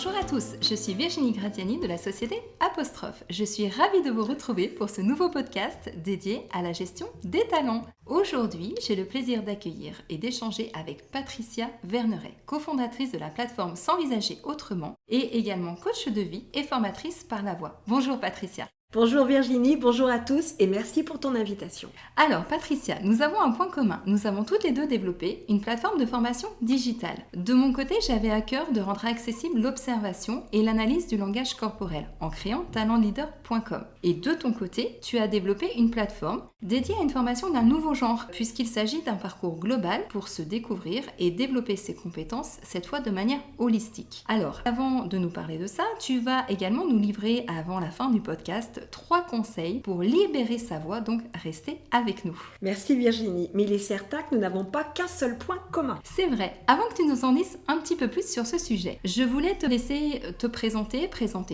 Bonjour à tous, je suis Virginie Gratiani de la société Apostrophe. Je suis ravie de vous retrouver pour ce nouveau podcast dédié à la gestion des talents. Aujourd'hui, j'ai le plaisir d'accueillir et d'échanger avec Patricia Verneret, cofondatrice de la plateforme S'envisager autrement et également coach de vie et formatrice par la voix. Bonjour Patricia. Bonjour Virginie, bonjour à tous et merci pour ton invitation. Alors Patricia, nous avons un point commun. Nous avons toutes les deux développé une plateforme de formation digitale. De mon côté, j'avais à cœur de rendre accessible l'observation et l'analyse du langage corporel en créant talentleader.com. Et de ton côté, tu as développé une plateforme dédiée à une formation d'un nouveau genre, puisqu'il s'agit d'un parcours global pour se découvrir et développer ses compétences, cette fois de manière holistique. Alors, avant de nous parler de ça, tu vas également nous livrer avant la fin du podcast 3 conseils pour libérer sa voix, donc restez avec nous. Merci Virginie, mais il est certain que nous n'avons pas qu'un seul point commun. C'est vrai. Avant que tu nous en dises un petit peu plus sur ce sujet, je voulais te laisser te présenter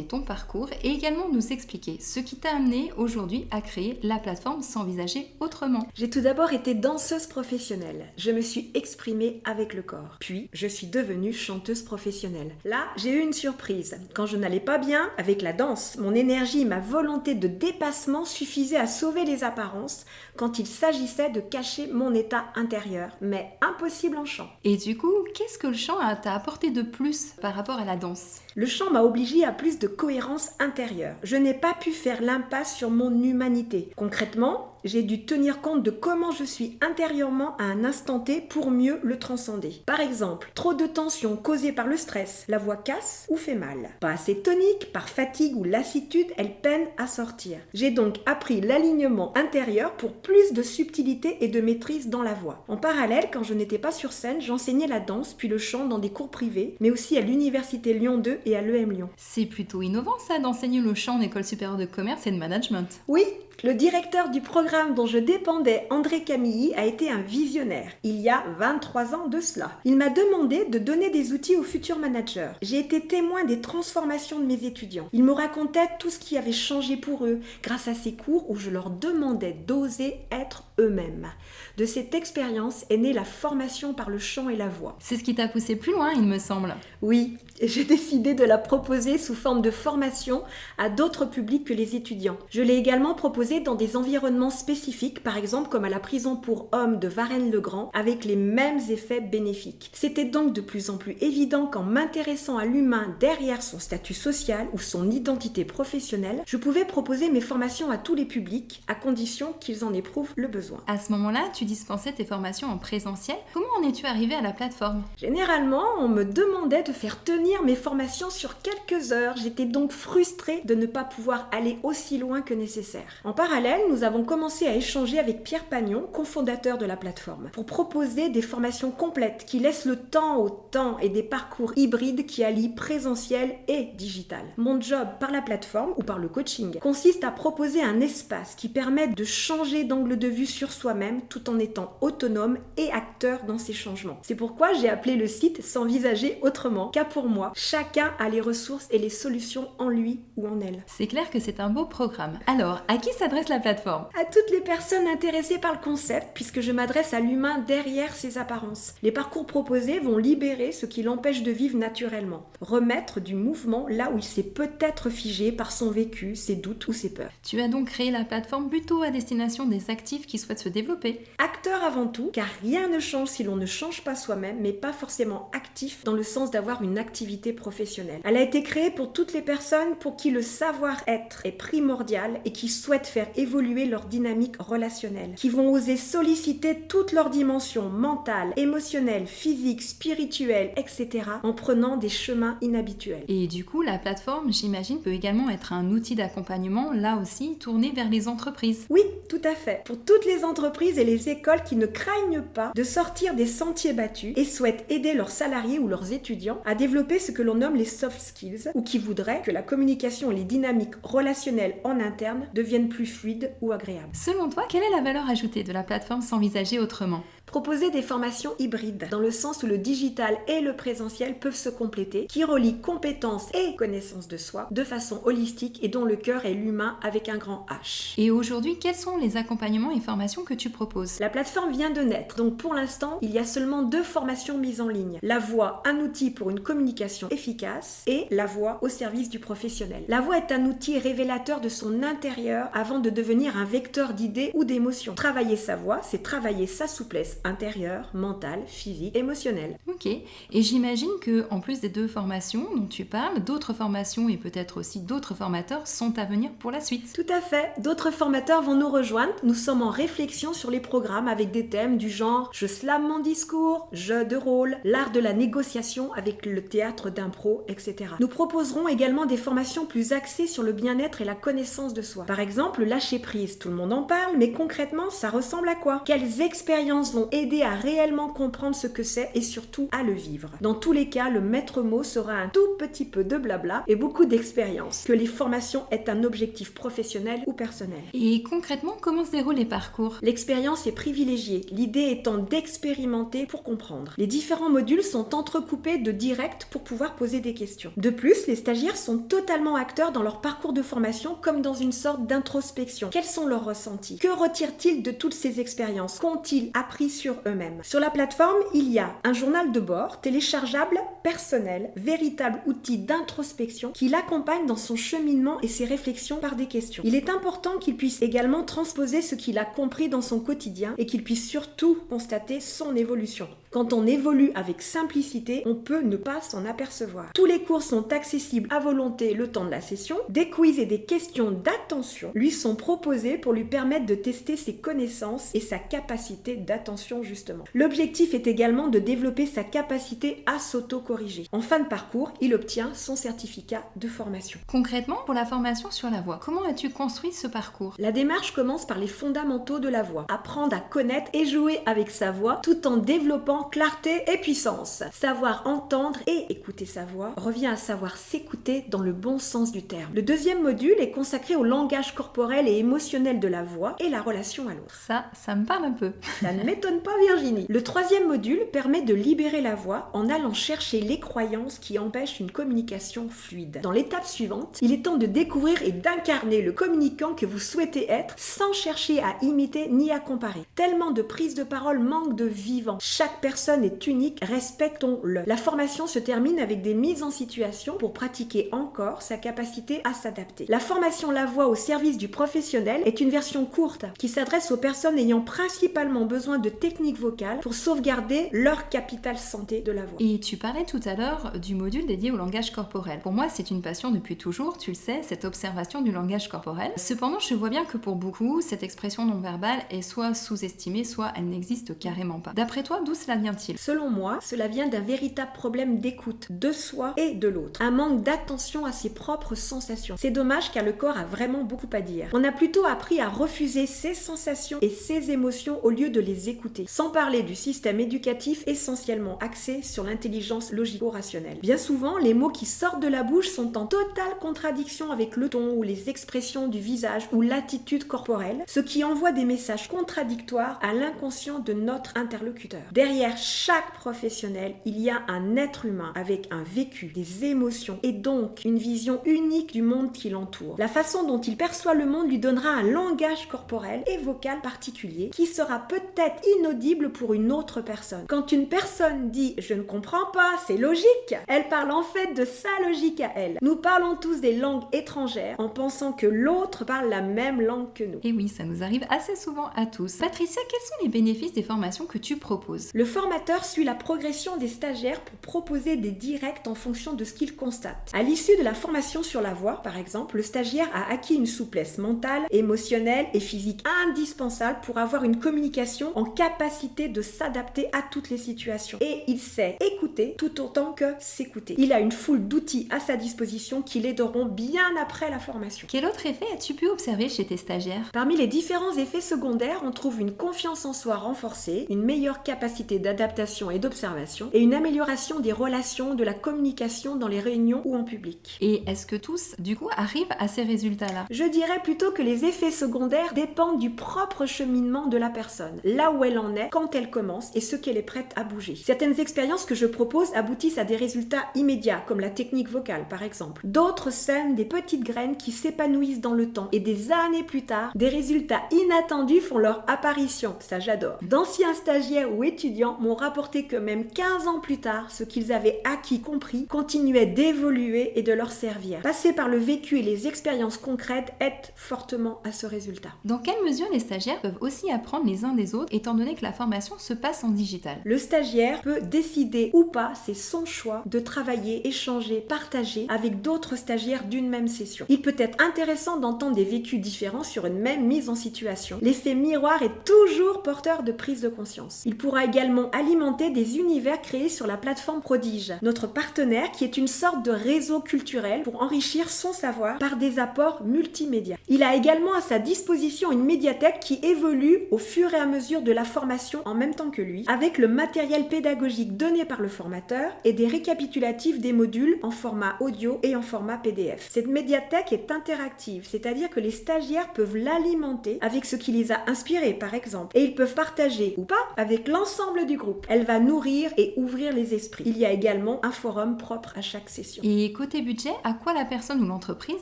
ton parcours et également nous expliquer ce qui t'a amené aujourd'hui à créer la plateforme S'envisager autrement. J'ai tout d'abord été danseuse professionnelle. Je me suis exprimée avec le corps. Puis, je suis devenue chanteuse professionnelle. Là, j'ai eu une surprise. Quand je n'allais pas bien avec la danse, mon énergie et ma volonté de dépassement suffisait à sauver les apparences quand il s'agissait de cacher mon état intérieur, mais impossible en chant. Et du coup, qu'est-ce que le chant t'a apporté de plus par rapport à la danse ? Le chant m'a obligée à plus de cohérence intérieure. Je n'ai pas pu faire l'impasse sur mon humanité. Concrètement, j'ai dû tenir compte de comment je suis intérieurement à un instant T pour mieux le transcender. Par exemple, trop de tension causée par le stress, la voix casse ou fait mal. Pas assez tonique, par fatigue ou lassitude, elle peine à sortir. J'ai donc appris l'alignement intérieur pour plus de subtilité et de maîtrise dans la voix. En parallèle, quand je n'étais pas sur scène, j'enseignais la danse puis le chant dans des cours privés, mais aussi à l'Université Lyon 2 et à l'EM Lyon. C'est plutôt innovant ça d'enseigner le chant en école supérieure de commerce et de management. Oui, le directeur du programme dont je dépendais, André Camilly, a été un visionnaire. Il y a 23 ans de cela. Il m'a demandé de donner des outils aux futurs managers. J'ai été témoin des transformations de mes étudiants. Ils me racontaient tout ce qui avait changé pour eux grâce à ces cours où je leur demandais d'oser être eux-mêmes. De cette expérience est née la formation par le chant et la voix. C'est ce qui t'a poussé plus loin, il me semble. Oui, j'ai décidé de la proposer sous forme de formation à d'autres publics que les étudiants. Je l'ai également proposée dans des environnements spécifiques, par exemple comme à la prison pour hommes de Varennes-le-Grand, avec les mêmes effets bénéfiques. C'était donc de plus en plus évident qu'en m'intéressant à l'humain derrière son statut social ou son identité professionnelle, je pouvais proposer mes formations à tous les publics, à condition qu'ils en éprouvent le besoin. À ce moment-là, tu dispensais tes formations en présentiel. Comment en es-tu arrivée à la plateforme ? Généralement, on me demandait de faire tenir mes formations sur quelques heures. J'étais donc frustrée de ne pas pouvoir aller aussi loin que nécessaire. En parallèle, nous avons commencé à échanger avec Pierre Pagnon, cofondateur de la plateforme, pour proposer des formations complètes qui laissent le temps au temps et des parcours hybrides qui allient présentiel et digital. Mon job par la plateforme ou par le coaching consiste à proposer un espace qui permette de changer d'angle de vue sur soi-même tout en étant autonome et acteur dans ces changements. C'est pourquoi j'ai appelé le site S'envisager autrement, car pour moi, chacun a les ressources et les solutions en lui ou en elle. C'est clair que c'est un beau programme. Alors, à qui s'adresse la plateforme ? À toutes les personnes intéressées par le concept, puisque je m'adresse à l'humain derrière ses apparences. Les parcours proposés vont libérer ce qui l'empêche de vivre naturellement. Remettre du mouvement là où il s'est peut-être figé par son vécu, ses doutes ou ses peurs. Tu as donc créé la plateforme plutôt à destination des actifs qui souhaitent se développer. Acteur avant tout, car rien ne change si l'on ne change pas soi-même, mais pas forcément actif dans le sens d'avoir une activité professionnelle. Elle a été créée pour toutes les personnes pour qui le savoir-être est primordial et qui souhaitent faire évoluer leur dynamique relationnelle, qui vont oser solliciter toutes leurs dimensions mentales, émotionnelles, physiques, spirituelles, etc. en prenant des chemins inhabituels. Et du coup, la plateforme, j'imagine, peut également être un outil d'accompagnement, là aussi, tourné vers les entreprises. Oui, tout à fait. Pour toutes les entreprises et les écoles qui ne craignent pas de sortir des sentiers battus et souhaitent aider leurs salariés ou leurs étudiants à développer ce que l'on nomme les soft skills ou qui voudraient que la communication et les dynamiques relationnelles en interne deviennent plus fluides ou agréables. Selon toi, quelle est la valeur ajoutée de la plateforme S'envisager autrement ? Proposer des formations hybrides, dans le sens où le digital et le présentiel peuvent se compléter, qui relient compétences et connaissances de soi de façon holistique et dont le cœur est l'humain avec un grand H. Et aujourd'hui, quels sont les accompagnements et formations que tu proposes? La plateforme vient de naître, donc pour l'instant, il y a seulement 2 formations mises en ligne. La voix, un outil pour une communication efficace, et la voix au service du professionnel. La voix est un outil révélateur de son intérieur avant de devenir un vecteur d'idées ou d'émotions. Travailler sa voix, c'est travailler sa souplesse intérieure, mentale, physique, émotionnelle. Ok, et j'imagine que en plus des 2 formations dont tu parles, d'autres formations et peut-être aussi d'autres formateurs sont à venir pour la suite. Tout à fait, d'autres formateurs vont nous rejoindre. Nous sommes en réflexion sur les programmes avec des thèmes du genre je slame mon discours, jeu de rôle, l'art de la négociation avec le théâtre d'impro, etc. Nous proposerons également des formations plus axées sur le bien-être et la connaissance de soi. Par exemple, lâcher prise, tout le monde en parle, mais concrètement, ça ressemble à quoi? Quelles expériences vont aider à réellement comprendre ce que c'est et surtout à le vivre? Dans tous les cas, le maître mot sera un tout petit peu de blabla et beaucoup d'expérience. Que les formations aient un objectif professionnel ou personnel. Et concrètement, comment se déroulent les parcours? L'expérience est privilégiée, l'idée étant d'expérimenter pour comprendre. Les différents modules sont entrecoupés de directs pour pouvoir poser des questions. De plus, les stagiaires sont totalement acteurs dans leur parcours de formation comme dans une sorte d'introspection. Quels sont leurs ressentis? Que retirent-ils de toutes ces expériences? Qu'ont-ils appris sur eux-mêmes? Sur la plateforme, il y a un journal de bord téléchargeable, personnel, véritable outil d'introspection qui l'accompagne dans son cheminement et ses réflexions par des questions. Il est important qu'il puisse également transposer ce qu'il a compris dans son quotidien et qu'il puisse surtout constater son évolution. Quand on évolue avec simplicité, on peut ne pas s'en apercevoir. Tous les cours sont accessibles à volonté le temps de la session. Des quiz et des questions d'attention lui sont proposés pour lui permettre de tester ses connaissances et sa capacité d'attention justement. L'objectif est également de développer sa capacité à s'auto-corriger. En fin de parcours, il obtient son certificat de formation. Concrètement, pour la formation sur la voix, comment as-tu construit ce parcours? La démarche commence par les fondamentaux de la voix. Apprendre à connaître et jouer avec sa voix tout en développant clarté et puissance. Savoir entendre et écouter sa voix revient à savoir s'écouter dans le bon sens du terme. Le deuxième module est consacré au langage corporel et émotionnel de la voix et la relation à l'autre. Ça me parle un peu. Ça ne m'étonne pas Virginie. Le troisième module permet de libérer la voix en allant chercher les croyances qui empêchent une communication fluide. Dans l'étape suivante, il est temps de découvrir et d'incarner le communicant que vous souhaitez être sans chercher à imiter ni à comparer. Tellement de prises de parole manquent de vivant. Chaque personne est unique, respectons-le. La formation se termine avec des mises en situation pour pratiquer encore sa capacité à s'adapter. La formation La Voix au service du professionnel est une version courte qui s'adresse aux personnes ayant principalement besoin de techniques vocales pour sauvegarder leur capital santé de la voix. Et tu parlais tout à l'heure du module dédié au langage corporel. Pour moi, c'est une passion depuis toujours, tu le sais, cette observation du langage corporel. Cependant, je vois bien que pour beaucoup, cette expression non verbale est soit sous-estimée, soit elle n'existe carrément pas. D'après toi, d'où cela vient-il? Selon moi, cela vient d'un véritable problème d'écoute de soi et de l'autre. Un manque d'attention à ses propres sensations. C'est dommage car le corps a vraiment beaucoup à dire. On a plutôt appris à refuser ses sensations et ses émotions au lieu de les écouter. Sans parler du système éducatif essentiellement axé sur l'intelligence logico-rationnelle. Bien souvent, les mots qui sortent de la bouche sont en totale contradiction avec le ton ou les expressions du visage ou l'attitude corporelle, ce qui envoie des messages contradictoires à l'inconscient de notre interlocuteur. Derrière chaque professionnel, il y a un être humain avec un vécu, des émotions et donc une vision unique du monde qui l'entoure. La façon dont il perçoit le monde lui donnera un langage corporel et vocal particulier qui sera peut-être inaudible pour une autre personne. Quand une personne dit « je ne comprends pas, c'est logique », elle parle en fait de sa logique à elle. Nous parlons tous des langues étrangères en pensant que l'autre parle la même langue que nous. Et oui, ça nous arrive assez souvent à tous. Patricia, quels sont les bénéfices des formations que tu proposes? Le formateur suit la progression des stagiaires pour proposer des directs en fonction de ce qu'il constate. À l'issue de la formation sur la voix, par exemple, le stagiaire a acquis une souplesse mentale, émotionnelle et physique indispensable pour avoir une communication en capacité de s'adapter à toutes les situations. Et il sait écouter tout autant que s'écouter. Il a une foule d'outils à sa disposition qui l'aideront bien après la formation. Quel autre effet as-tu pu observer chez tes stagiaires? Parmi les différents effets secondaires, on trouve une confiance en soi renforcée, une meilleure capacité d'adaptation et d'observation, et une amélioration des relations, de la communication dans les réunions ou en public. Et est-ce que tous, du coup, arrivent à ces résultats-là? Je dirais plutôt que les effets secondaires dépendent du propre cheminement de la personne, là où elle en est, quand elle commence et ce qu'elle est prête à bouger. Certaines expériences que je propose aboutissent à des résultats immédiats, comme la technique vocale par exemple. D'autres sèment des petites graines qui s'épanouissent dans le temps et des années plus tard, des résultats inattendus font leur apparition. Ça j'adore. D'anciens stagiaires ou étudiants m'ont rapporté que même 15 ans plus tard, ce qu'ils avaient acquis, compris, continuait d'évoluer et de leur servir. Passer par le vécu et les expériences concrètes aide fortement à ce résultat. Dans quelle mesure les stagiaires peuvent aussi apprendre les uns des autres, étant donné que la formation se passe en digital? Le stagiaire peut décider ou pas, c'est son choix, de travailler, échanger, partager avec d'autres stagiaires d'une même session. Il peut être intéressant d'entendre des vécus différents sur une même mise en situation. L'effet miroir est toujours porteur de prise de conscience. Il pourra également alimenter des univers créés sur la plateforme Prodige, notre partenaire qui est une sorte de réseau culturel pour enrichir son savoir par des apports multimédia. Il a également à sa disposition une médiathèque qui évolue au fur et à mesure de la formation en même temps que lui, avec le matériel pédagogique donné par le formateur et des récapitulatifs des modules en format audio et en format PDF. Cette médiathèque est interactive, c'est-à-dire que les stagiaires peuvent l'alimenter avec ce qui les a inspirés par exemple, et ils peuvent partager ou pas avec l'ensemble du groupe. Elle va nourrir et ouvrir les esprits. Il y a également un forum propre à chaque session. Et côté budget, à quoi la personne ou l'entreprise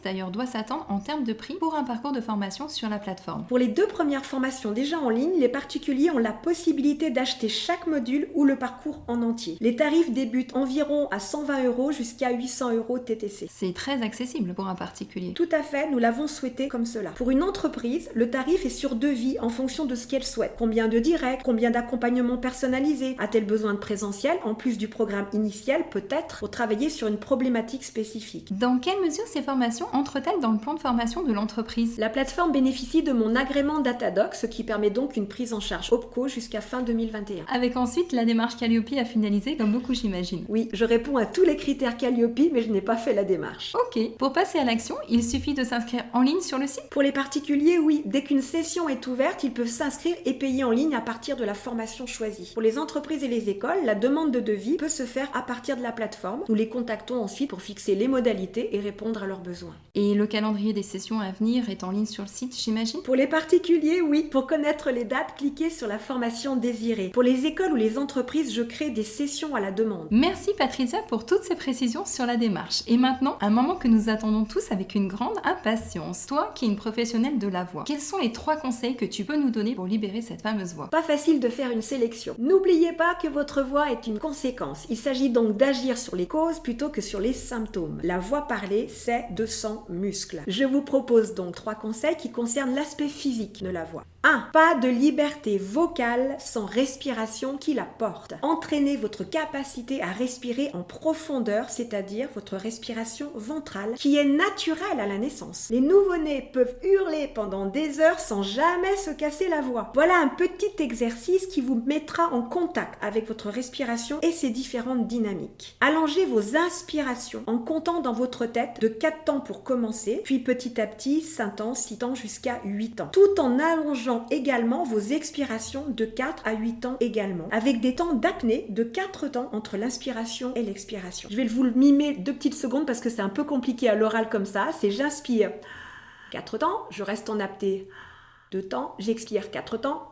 d'ailleurs doit s'attendre en termes de prix pour un parcours de formation sur la plateforme? Pour les 2 premières formations déjà en ligne, les particuliers ont la possibilité d'acheter chaque module ou le parcours en entier. Les tarifs débutent environ à 120 € jusqu'à 800 € TTC. C'est très accessible pour un particulier. Tout à fait, nous l'avons souhaité comme cela. Pour une entreprise, le tarif est sur devis en fonction de ce qu'elle souhaite. Combien de directs, combien d'accompagnement personnalisé, a-t-elle besoin de présentiel en plus du programme initial peut-être pour travailler sur une problématique spécifique. Dans quelle mesure ces formations entrent-elles dans le plan de formation de l'entreprise? La plateforme bénéficie de mon agrément Datadoc, ce qui permet donc une prise en charge OPCO jusqu'à fin 2021. Avec ensuite la démarche Calliope à finaliser comme beaucoup j'imagine. Oui, je réponds à tous les critères Calliope, mais je n'ai pas fait la démarche. Ok, pour passer à l'action, il suffit de s'inscrire en ligne sur le site? Pour les particuliers, oui, dès qu'une session est ouverte, ils peuvent s'inscrire et payer en ligne à partir de la formation choisie. Pour les entreprises et les écoles, la demande de devis peut se faire à partir de la plateforme. Nous les contactons ensuite pour fixer les modalités et répondre à leurs besoins. Et le calendrier des sessions à venir est en ligne sur le site, j'imagine? Pour les particuliers, oui. Pour connaître les dates, cliquez sur la formation désirée. Pour les écoles ou les entreprises, je crée des sessions à la demande. Merci Patricia pour toutes ces précisions sur la démarche. Et maintenant, un moment que nous attendons tous avec une grande impatience. Toi qui es une professionnelle de la voix, quels sont les 3 conseils que tu peux nous donner pour libérer cette fameuse voix? Pas facile de faire une sélection. N'oubliez pas que votre voix est une conséquence. Il s'agit donc d'agir sur les causes plutôt que sur les symptômes. La voix parlée, c'est 200 muscles. Je vous propose donc 3 conseils qui concernent l'aspect physique de la voix. 1. Pas de liberté vocale sans respiration qui la porte. Entraînez votre capacité à respirer en profondeur, c'est-à-dire votre respiration ventrale, qui est naturelle à la naissance. Les nouveau-nés peuvent hurler pendant des heures sans jamais se casser la voix. Voilà un petit exercice qui vous mettra en contact avec votre respiration et ses différentes dynamiques. Allongez vos inspirations en comptant dans votre tête de 4 temps pour commencer, puis petit à petit 5 temps, 6 temps jusqu'à 8 temps. Tout en allongeant également vos expirations de 4 à 8 temps également, avec des temps d'apnée de 4 temps entre l'inspiration et l'expiration. Je vais vous le mimer 2 petites secondes parce que c'est un peu compliqué à l'oral comme ça. C'est j'inspire 4 temps, je reste en apnée 2 temps, j'expire 4 temps,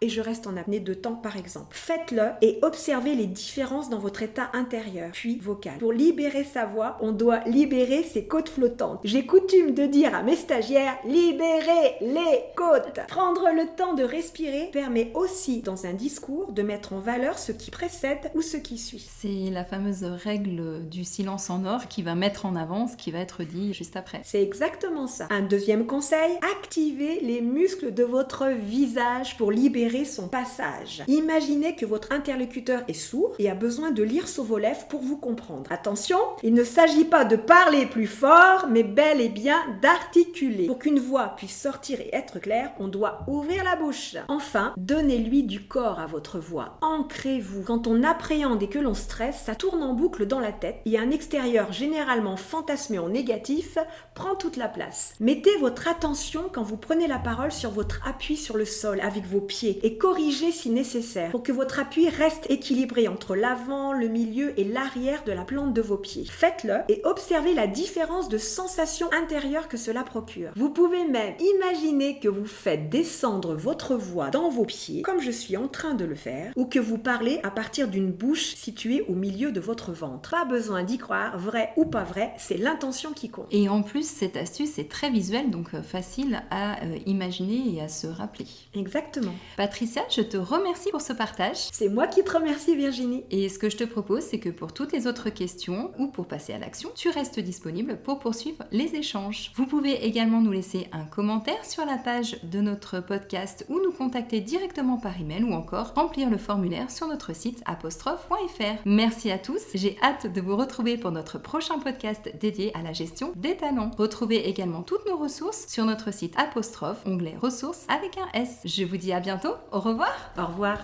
et je reste en apnée 2 temps par exemple. Faites-le et observez les différences dans votre état intérieur, puis vocal. Pour libérer sa voix, on doit libérer ses côtes flottantes. J'ai coutume de dire à mes stagiaires, libérez les côtes. Prendre le temps de respirer permet aussi, dans un discours, de mettre en valeur ce qui précède ou ce qui suit. C'est la fameuse règle du silence en or qui va mettre en avant ce qui va être dit juste après. C'est exactement ça. Un deuxième conseil, activez les muscles de votre visage pour libérer son passage. Imaginez que votre interlocuteur est sourd et a besoin de lire sur vos lèvres pour vous comprendre. Attention, il ne s'agit pas de parler plus fort, mais bel et bien d'articuler. Pour qu'une voix puisse sortir et être claire, on doit ouvrir la bouche. Enfin, donnez-lui du corps à votre voix. Ancrez-vous. Quand on appréhende et que l'on stresse, ça tourne en boucle dans la tête et un extérieur généralement fantasmé en négatif prend toute la place. Mettez votre attention quand vous prenez la parole sur votre appui sur le sol avec vos pieds. et corriger si nécessaire pour que votre appui reste équilibré entre l'avant, le milieu et l'arrière de la plante de vos pieds. Faites-le et observez la différence de sensation intérieure que cela procure. Vous pouvez même imaginer que vous faites descendre votre voix dans vos pieds, comme je suis en train de le faire, ou que vous parlez à partir d'une bouche située au milieu de votre ventre. Pas besoin d'y croire, vrai ou pas vrai, c'est l'intention qui compte. Et en plus, cette astuce est très visuelle, donc facile à imaginer et à se rappeler. Exactement. Patricia, je te remercie pour ce partage. C'est moi qui te remercie, Virginie. Et ce que je te propose, c'est que pour toutes les autres questions ou pour passer à l'action, tu restes disponible pour poursuivre les échanges. Vous pouvez également nous laisser un commentaire sur la page de notre podcast ou nous contacter directement par email ou encore remplir le formulaire sur notre site apostrophe.fr. Merci à tous, j'ai hâte de vous retrouver pour notre prochain podcast dédié à la gestion des talents. Retrouvez également toutes nos ressources sur notre site apostrophe, onglet ressources avec un S. Je vous dis à bientôt, au revoir. Au revoir.